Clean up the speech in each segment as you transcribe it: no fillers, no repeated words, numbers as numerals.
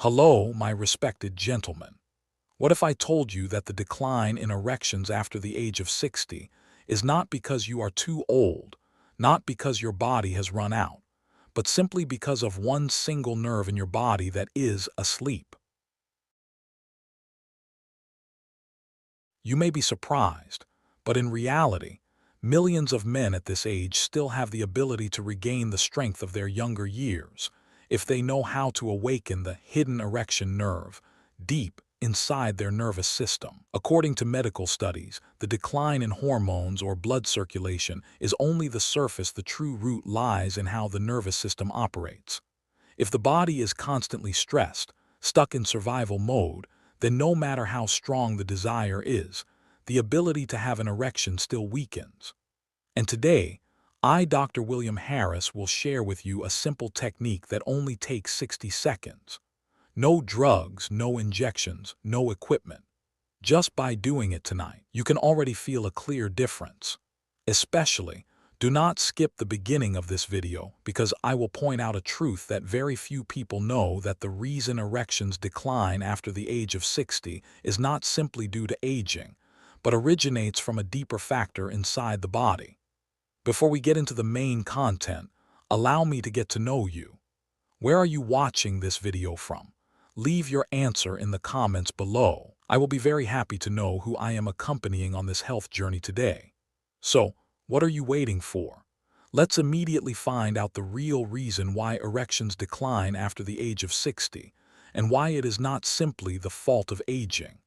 Hello, my respected gentlemen. What if I told you that the decline in erections after the age of 60 is not because you are too old, not because your body has run out, but simply because of one single nerve in your body that is asleep? You may be surprised, but in reality, millions of men at this age still have the ability to regain the strength of their younger years if they know how to awaken the hidden erection nerve deep inside their nervous system. According to medical studies, the decline in hormones or blood circulation is only the surface. The true root lies in how the nervous system operates. If the body is constantly stressed, stuck in survival mode, then no matter how strong the desire is, the ability to have an erection still weakens. And today, I, Dr. William Harris, will share with you a simple technique that only takes 60 seconds. No drugs, no injections, no equipment. Just by doing it tonight, you can already feel a clear difference. Especially, do not skip the beginning of this video because I will point out a truth that very few people know, that the reason erections decline after the age of 60 is not simply due to aging, but originates from a deeper factor inside the body. Before we get into the main content, allow me to get to know you. Where are you watching this video from? Leave your answer in the comments below. I will be very happy to know who I am accompanying on this health journey today. So, what are you waiting for? Let's immediately find out the real reason why erections decline after the age of 60, and why it is not simply the fault of aging.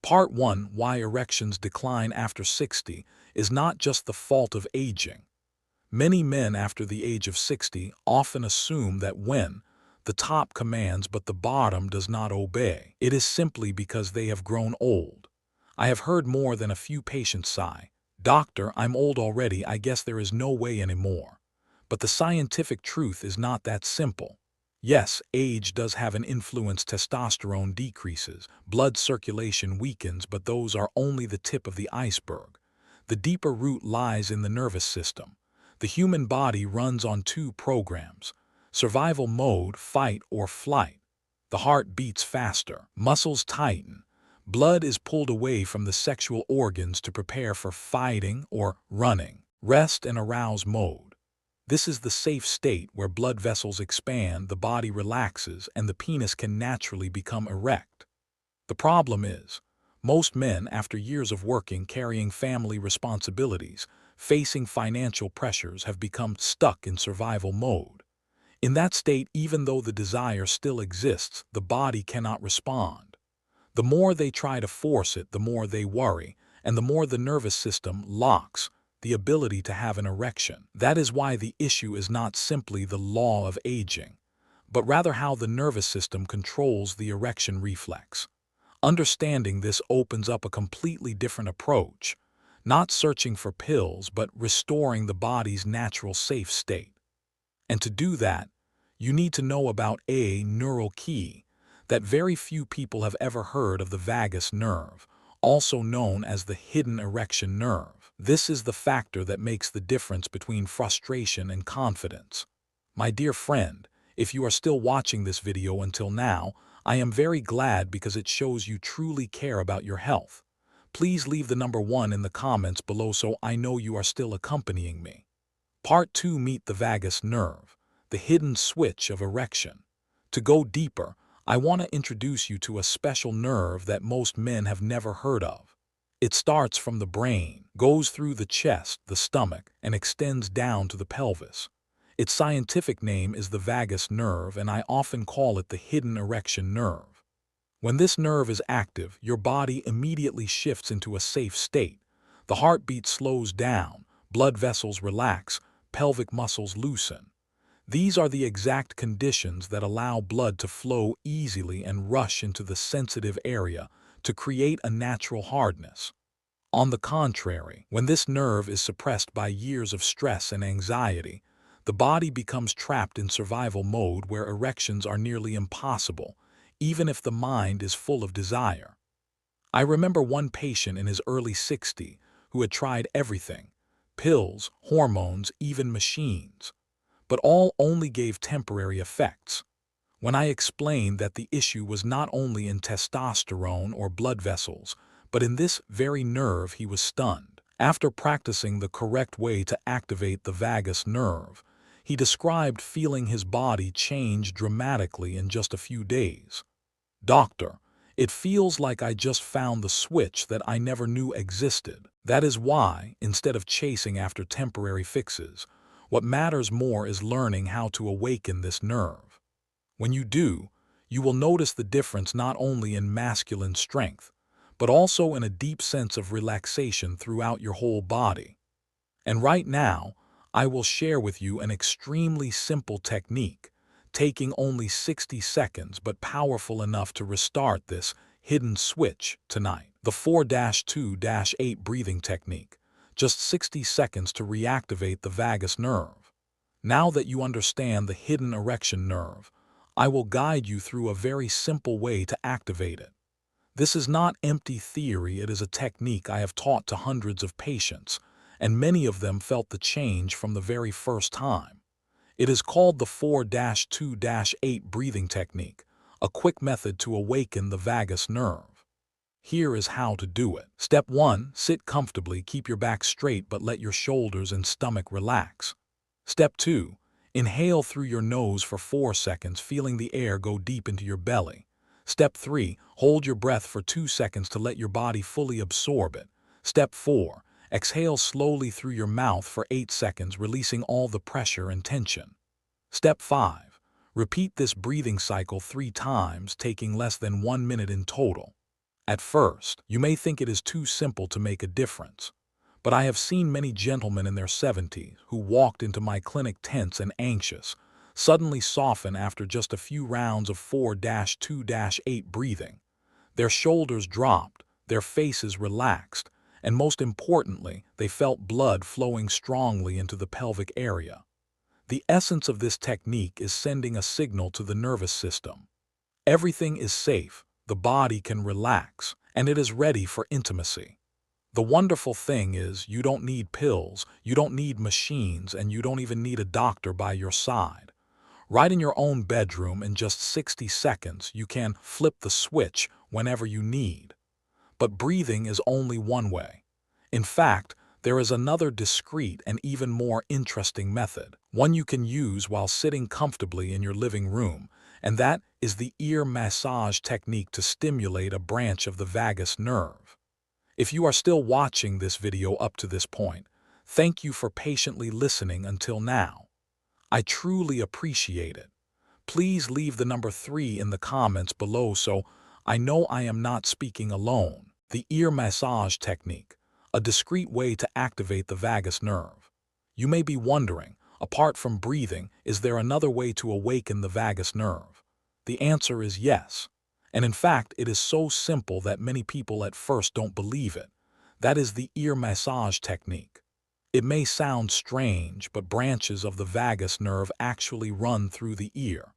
Part 1: Why erections decline after 60 is not just the fault of aging. Many men after the age of 60 often assume that when the top commands but the bottom does not obey, it is simply because they have grown old. I have heard more than a few patients sigh, "Doctor, I'm old already, I guess there is no way anymore." But the scientific truth is not that simple. Yes, age does have an influence. Testosterone decreases, blood circulation weakens, but those are only the tip of the iceberg. The deeper root lies in the nervous system. The human body runs on two programs: survival mode, fight or flight. The heart beats faster, muscles tighten, blood is pulled away from the sexual organs to prepare for fighting or running. Rest and arouse mode. This is the safe state where blood vessels expand, the body relaxes, and the penis can naturally become erect. The problem is, most men, after years of working, carrying family responsibilities, facing financial pressures, have become stuck in survival mode. In that state, even though the desire still exists, the body cannot respond. The more they try to force it, the more they worry, and the more the nervous system locks the ability to have an erection. That is why the issue is not simply the law of aging, but rather how the nervous system controls the erection reflex. Understanding this opens up a completely different approach, not searching for pills, but restoring the body's natural safe state. And to do that, you need to know about a neural key that very few people have ever heard of: the vagus nerve, also known as the hidden erection nerve. This is the factor that makes the difference between frustration and confidence. My dear friend, if you are still watching this video until now, I am very glad, because it shows you truly care about your health. Please leave the number 1 in the comments below so I know you are still accompanying me. Part 2: Meet the vagus nerve, the hidden switch of erection. To go deeper, I want to introduce you to a special nerve that most men have never heard of. It starts from the brain, goes through the chest, the stomach, and extends down to the pelvis. Its scientific name is the vagus nerve, and I often call it the hidden erection nerve. When this nerve is active, your body immediately shifts into a safe state. The heartbeat slows down, blood vessels relax, pelvic muscles loosen. These are the exact conditions that allow blood to flow easily and rush into the sensitive area to create a natural hardness. On the contrary, when this nerve is suppressed by years of stress and anxiety, the body becomes trapped in survival mode, where erections are nearly impossible, even if the mind is full of desire. I remember one patient in his early 60s who had tried everything: pills, hormones, even machines. But all only gave temporary effects. When I explained that the issue was not only in testosterone or blood vessels, but in this very nerve, he was stunned. After practicing the correct way to activate the vagus nerve, he described feeling his body change dramatically in just a few days. "Doctor, it feels like I just found the switch that I never knew existed." That is why, instead of chasing after temporary fixes, what matters more is learning how to awaken this nerve. When you do, you will notice the difference not only in masculine strength, but also in a deep sense of relaxation throughout your whole body. And right now, I will share with you an extremely simple technique, taking only 60 seconds but powerful enough to restart this hidden switch tonight. The 4-2-8 breathing technique. Just 60 seconds to reactivate the vagus nerve. Now that you understand the hidden erection nerve, I will guide you through a very simple way to activate it. This is not empty theory, it is a technique I have taught to hundreds of patients, and many of them felt the change from the very first time. It is called the 4-2-8 breathing technique, a quick method to awaken the vagus nerve. Here is how to do it. Step 1. Sit comfortably, keep your back straight but let your shoulders and stomach relax. Step 2. Inhale through your nose for 4 seconds, feeling the air go deep into your belly. Step 3. Hold your breath for 2 seconds to let your body fully absorb it. Step 4. Exhale slowly through your mouth for 8 seconds, releasing all the pressure and tension. Step 5. Repeat this breathing cycle 3 times, taking less than 1 minute in total. At first, you may think it is too simple to make a difference. But I have seen many gentlemen in their 70s who walked into my clinic tense and anxious, suddenly soften after just a few rounds of 4-2-8 breathing. Their shoulders dropped, their faces relaxed, and most importantly, they felt blood flowing strongly into the pelvic area. The essence of this technique is sending a signal to the nervous system. Everything is safe, the body can relax, and it is ready for intimacy. The wonderful thing is you don't need pills, you don't need machines, and you don't even need a doctor by your side. Right in your own bedroom, in just 60 seconds, you can flip the switch whenever you need. But breathing is only one way. In fact, there is another discreet and even more interesting method, one you can use while sitting comfortably in your living room, and that is the ear massage technique to stimulate a branch of the vagus nerve. If you are still watching this video up to this point, thank you for patiently listening until now. I truly appreciate it. Please leave the number 3 in the comments below so I know I am not speaking alone. The ear massage technique, a discreet way to activate the vagus nerve. You may be wondering, apart from breathing, is there another way to awaken the vagus nerve? The answer is yes. And in fact, it is so simple that many people at first don't believe it. That is the ear massage technique. It may sound strange, but branches of the vagus nerve actually run through the ear.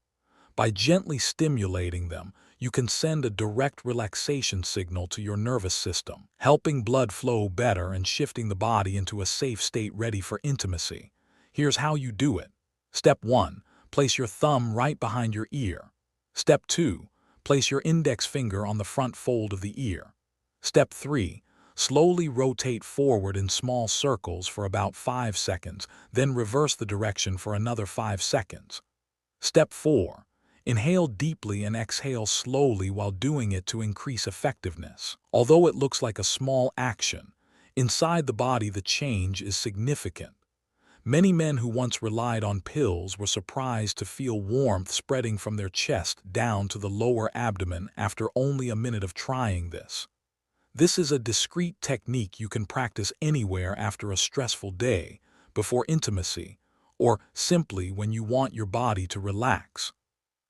By gently stimulating them, you can send a direct relaxation signal to your nervous system, helping blood flow better and shifting the body into a safe state ready for intimacy. Here's how you do it. Step 1. Place your thumb right behind your ear. Step 2. Place your index finger on the front fold of the ear. Step 3. Slowly rotate forward in small circles for about 5 seconds, then reverse the direction for another 5 seconds. Step 4. Inhale deeply and exhale slowly while doing it to increase effectiveness. Although it looks like a small action, inside the body the change is significant. Many men who once relied on pills were surprised to feel warmth spreading from their chest down to the lower abdomen after only a minute of trying this. This is a discreet technique you can practice anywhere after a stressful day, before intimacy, or simply when you want your body to relax.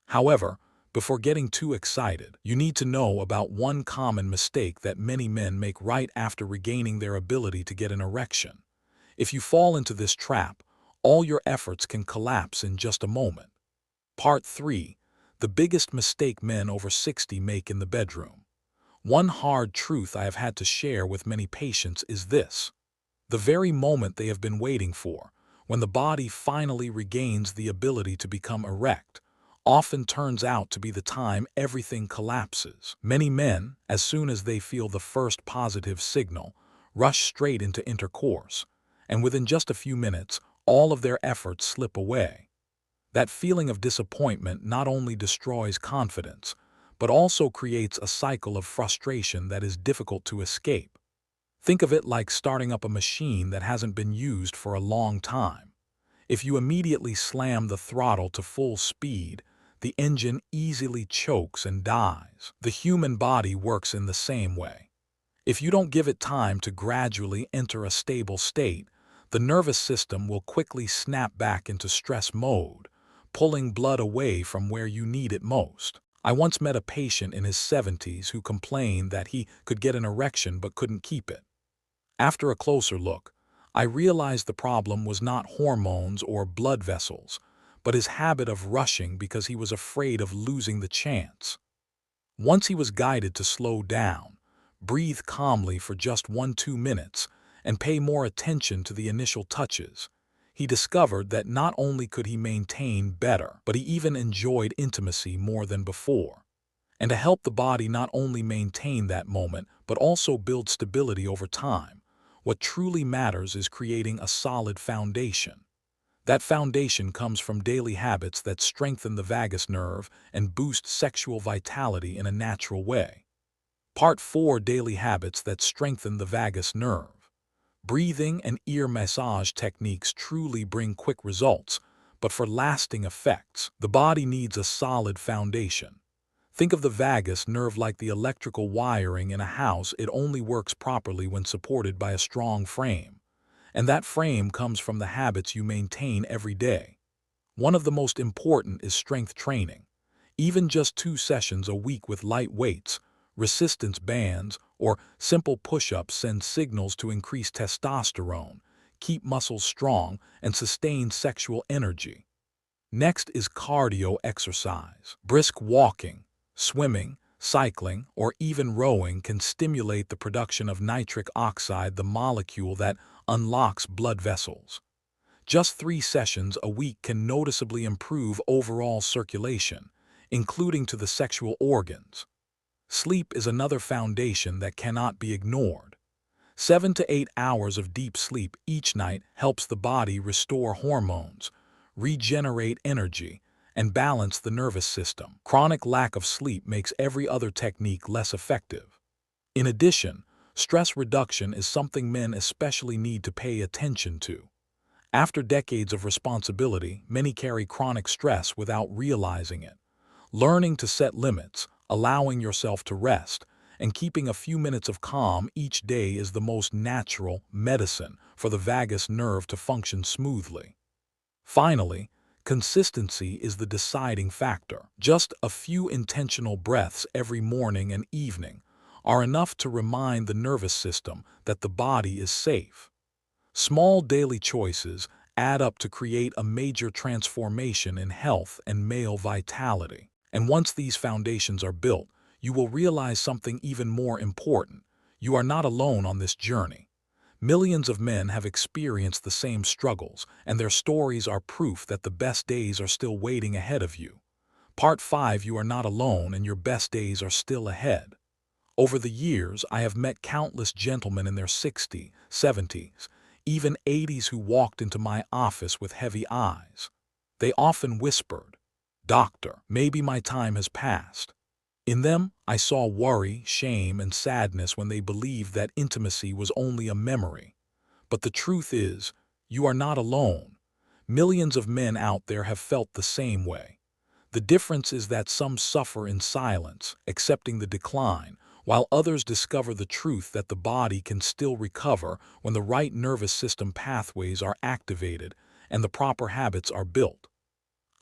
However, before getting too excited, you need to know about one common mistake that many men make right after regaining their ability to get an erection. If you fall into this trap, all your efforts can collapse in just a moment. Part 3. The biggest mistake men over 60 make in the bedroom. One hard truth I have had to share with many patients is this. the very moment they have been waiting for, when the body finally regains the ability to become erect, often turns out to be the time everything collapses. Many men, as soon as they feel the first positive signal, rush straight into intercourse, and within just a few minutes, all of their efforts slip away. That feeling of disappointment not only destroys confidence, but also creates a cycle of frustration that is difficult to escape. Think of it like starting up a machine that hasn't been used for a long time. If you immediately slam the throttle to full speed, the engine easily chokes and dies. The human body works in the same way. If you don't give it time to gradually enter a stable state, the nervous system will quickly snap back into stress mode, pulling blood away from where you need it most. I once met a patient in his 70s who complained that he could get an erection but couldn't keep it. After a closer look, I realized the problem was not hormones or blood vessels, but his habit of rushing because he was afraid of losing the chance. Once he was guided to slow down, breathe calmly for just 1–2 minutes, and pay more attention to the initial touches, he discovered that not only could he maintain better, but he even enjoyed intimacy more than before. And to help the body not only maintain that moment, but also build stability over time, what truly matters is creating a solid foundation. That foundation comes from daily habits that strengthen the vagus nerve and boost sexual vitality in a natural way. Part 4: Daily habits that strengthen the vagus nerve. Breathing and ear massage techniques truly bring quick results, but for lasting effects, the body needs a solid foundation. Think of the vagus nerve like the electrical wiring in a house. It only works properly when supported by a strong frame. And that frame comes from the habits you maintain every day. One of the most important is strength training. Even just 2 sessions a week with light weights, resistance bands, or simple push-ups send signals to increase testosterone, keep muscles strong, and sustain sexual energy. Next is cardio exercise. Brisk walking, swimming, cycling, or even rowing can stimulate the production of nitric oxide, the molecule that unlocks blood vessels. Just 3 sessions a week can noticeably improve overall circulation, including to the sexual organs. Sleep is another foundation that cannot be ignored. 7 to 8 hours of deep sleep each night helps the body restore hormones, regenerate energy, and balance the nervous system. Chronic lack of sleep makes every other technique less effective. In addition, stress reduction is something men especially need to pay attention to. After decades of responsibility, many carry chronic stress without realizing it. Learning to set limits, allowing yourself to rest, and keeping a few minutes of calm each day is the most natural medicine for the vagus nerve to function smoothly. Finally, consistency is the deciding factor. Just a few intentional breaths every morning and evening are enough to remind the nervous system that the body is safe. Small daily choices add up to create a major transformation in health and male vitality. And once these foundations are built, you will realize something even more important. You are not alone on this journey. Millions of men have experienced the same struggles, and their stories are proof that the best days are still waiting ahead of you. Part 5: You are not alone, and your best days are still ahead. Over the years, I have met countless gentlemen in their 60s, 70s, even 80s who walked into my office with heavy eyes. They often whispered, "Doctor, maybe my time has passed." In them, I saw worry, shame, and sadness when they believed that intimacy was only a memory. But the truth is, you are not alone. Millions of men out there have felt the same way. The difference is that some suffer in silence, accepting the decline, while others discover the truth that the body can still recover when the right nervous system pathways are activated and the proper habits are built.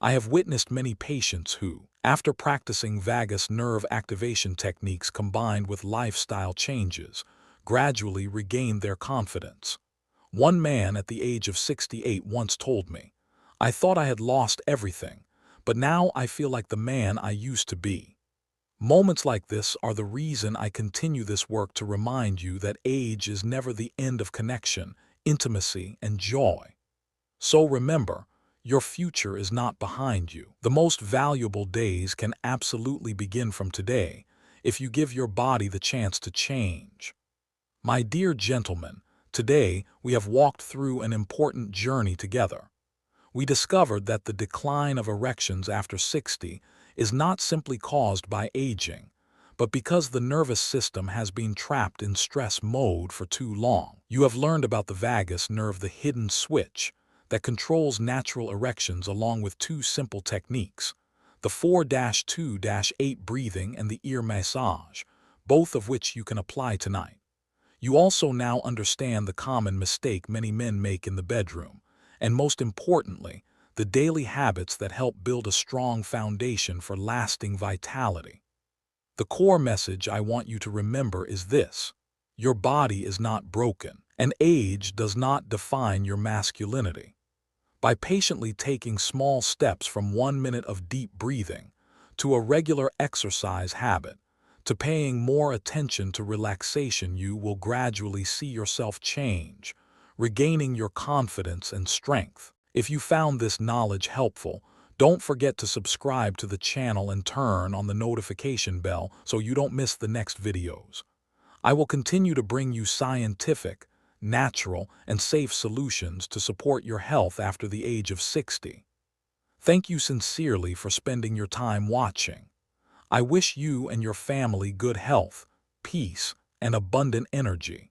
I have witnessed many patients who, after practicing vagus nerve activation techniques combined with lifestyle changes, gradually regained their confidence. One man at the age of 68 once told me, "I thought I had lost everything, but now I feel like the man I used to be." Moments like this are the reason I continue this work, to remind you that age is never the end of connection, intimacy, and joy. So remember, your future is not behind you. The most valuable days can absolutely begin from today if you give your body the chance to change. My dear gentlemen, today we have walked through an important journey together. We discovered that the decline of erections after 60 is not simply caused by aging, but because the nervous system has been trapped in stress mode for too long. You have learned about the vagus nerve, the hidden switch that controls natural erections, along with two simple techniques, the 4-2-8 breathing and the ear massage, both of which you can apply tonight. You also now understand the common mistake many men make in the bedroom, and most importantly, the daily habits that help build a strong foundation for lasting vitality. The core message I want you to remember is this: your body is not broken, and age does not define your masculinity. By patiently taking small steps from 1 minute of deep breathing to a regular exercise habit, to paying more attention to relaxation, you will gradually see yourself change, regaining your confidence and strength. If you found this knowledge helpful, don't forget to subscribe to the channel and turn on the notification bell so you don't miss the next videos. I will continue to bring you scientific, natural, and safe solutions to support your health after the age of 60. Thank you sincerely for spending your time watching. I wish you and your family good health, peace, and abundant energy.